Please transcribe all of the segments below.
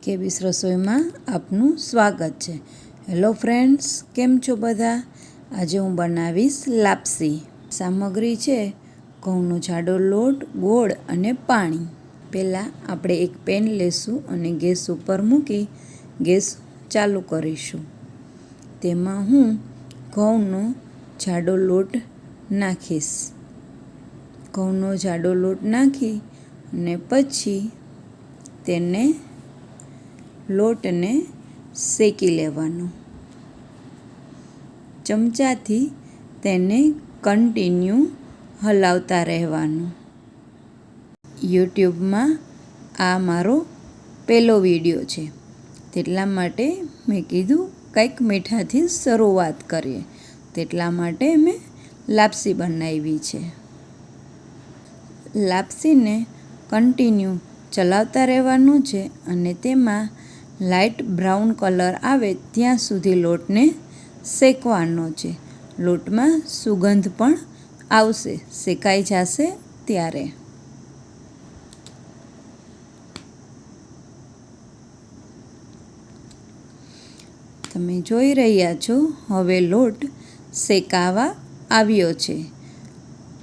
કેબીસ રસોઈમાં આપનું સ્વાગત છે। હેલો ફ્રેન્ડ્સ, કેમ છો બધા? આજે હું બનાવીશ લાપસી। સામગ્રી છે ઘઉંનો જાડો લોટ, ગોળ અને પાણી। પહેલાં આપણે એક પેન લેશું અને ગેસ ઉપર મૂકી ગેસ ચાલુ કરીશું। તેમાં હું ઘઉંનો જાડો લોટ નાખીશ। ઘઉંનો જાડો લોટ નાખી અને પછી તેને લોટને શેકી લેવાનો। ચમચાથી તેને કન્ટિન્યુ હલાવતા રહેવાનું। યુટ્યુબમાં આ મારો પહેલો વિડીયો છે, તેટલા માટે મેં કીધું કંઈક મીઠાથી શરૂઆત કરીએ, તેટલા માટે મેં લાપસી બનાવી છે। લાપસીને કન્ટિન્યુ ચલાવતા રહેવાનું છે અને તેમાં લાઇટ બ્રાઉન કલર આવે ત્યાં સુધી લોટને શેકવાનો છે। લોટમાં સુગંધ પણ આવશે, શેકાઈ જશે ત્યારે। તમે જોઈ રહ્યા છો, હવે લોટ શેકાવા આવ્યો છે।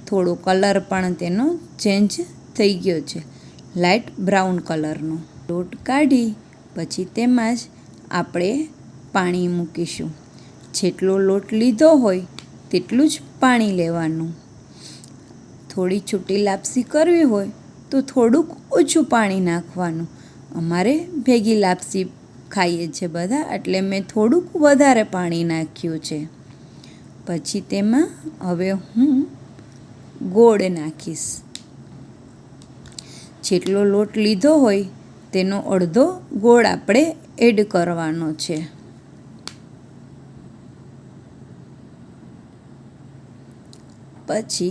થોડો કલર પણ તેનો ચેન્જ થઈ ગયો છે, લાઇટ બ્રાઉન કલરનો। લોટ કાઢી પછી તેમાં જ આપણે પાણી મૂકીશું। જેટલો લોટ લીધો હોય તેટલું જ પાણી લેવાનું। થોડી છૂટી લાપસી કરવી હોય તો થોડુંક ઓછું પાણી નાખવાનું। અમારે ભેગી લાપસી ખાઈએ છે બધા, એટલે મેં થોડુંક વધારે પાણી નાખ્યું છે। પછી તેમાં હવે હું ગોળ નાખીશ। જેટલો લોટ લીધો હોય તેનો અડધો ગોળ આપણે એડ કરવાનો છે। પછી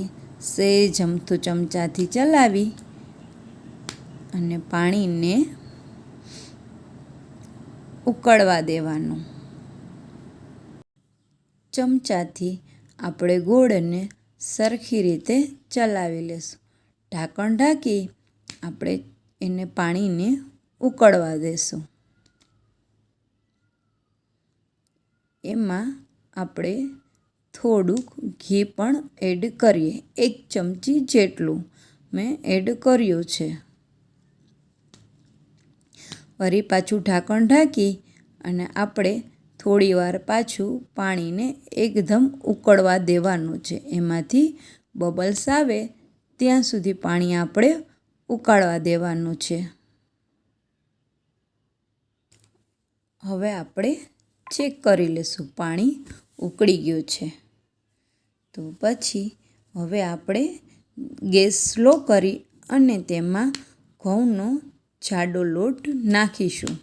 સહેજ અમથું ચમચાથી ચલાવી અને પાણીને ઉકળવા દેવાનું। ચમચાથી આપણે ગોળને સરખી રીતે ચલાવી લઈશું। ઢાંકણ ઢાંકી આપણે એને પાણીને ઉકળવા દેશું। એમાં આપણે થોડુંક ઘી પણ એડ કરીએ, 1 ચમચી જેટલું મેં એડ કર્યું છે। વળી પાછું ઢાંકણ ઢાંકી અને આપણે થોડીવાર પાછું પાણીને એકદમ ઉકળવા દેવાનું છે। એમાંથી બબલ્સ આવે ત્યાં સુધી પાણી આપણે ઉકાળવા દેવાનું છે। હવે આપણે ચેક કરી લઈશું, પાણી ઉકળી ગયું છે તો પછી હવે આપણે ગેસ સ્લો કરી અને તેમાં ઘઉંનો જાડો લોટ નાખીશું।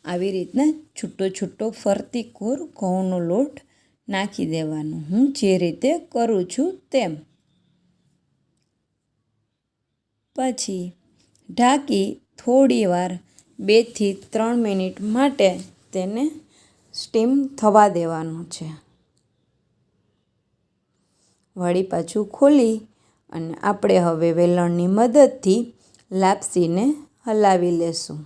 આવી રીતના છૂટો છૂટો ફરતી કોર ઘઉંનો લોટ નાખી દેવાનો, હું જે રીતે કરું છું તેમ। પછી ઢાંકી થોડીવાર 2 થી 3 મિનિટ માટે તેને સ્ટીમ થવા દેવાનું છે। વળી પાછું ખોલી અને આપણે હવે વેલણની મદદથી લાપસીને હલાવી લેશું।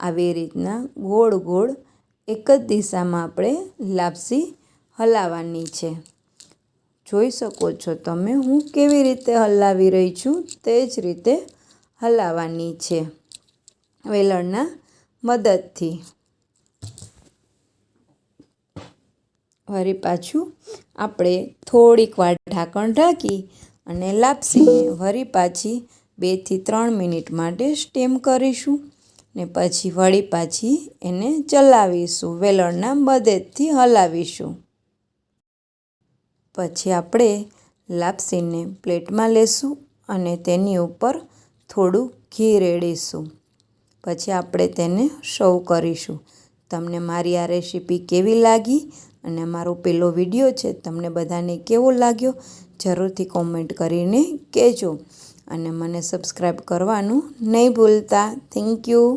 આવી રીતના ગોળ ગોળ એક જ દિશામાં આપણે લાપસી હલાવવાની છે। જોઈ શકો છો તમે, હું કેવી રીતે હલાવી રહી છું તે જ રીતે હલાવવાની છે વેલણના મદદથી। વળી પાછું આપણે થોડીક વાર ઢાંકણ ઢાંકી અને લાપસીને વળી પાછી 2 થી 3 મિનિટ માટે સ્ટીમ કરીશું ને પછી વળી પાછી એને ચલાવીશું, વેલણના મદદથી હલાવીશું। પછી આપણે લાપસીને પ્લેટમાં લેશું અને તેની ઉપર થોડું ઘી રેડીશું। પછી આપણે તેને સર્વ કરીશું। તમને મારી આ રેસીપી કેવી લાગી અને મારો પહેલો વિડીયો છે, તમને બધાને કેવો લાગ્યો જરૂરથી કોમેન્ટ કરીને કહેજો અને મને સબસ્ક્રાઈબ કરવાનું નહીં ભૂલતા। Thank you.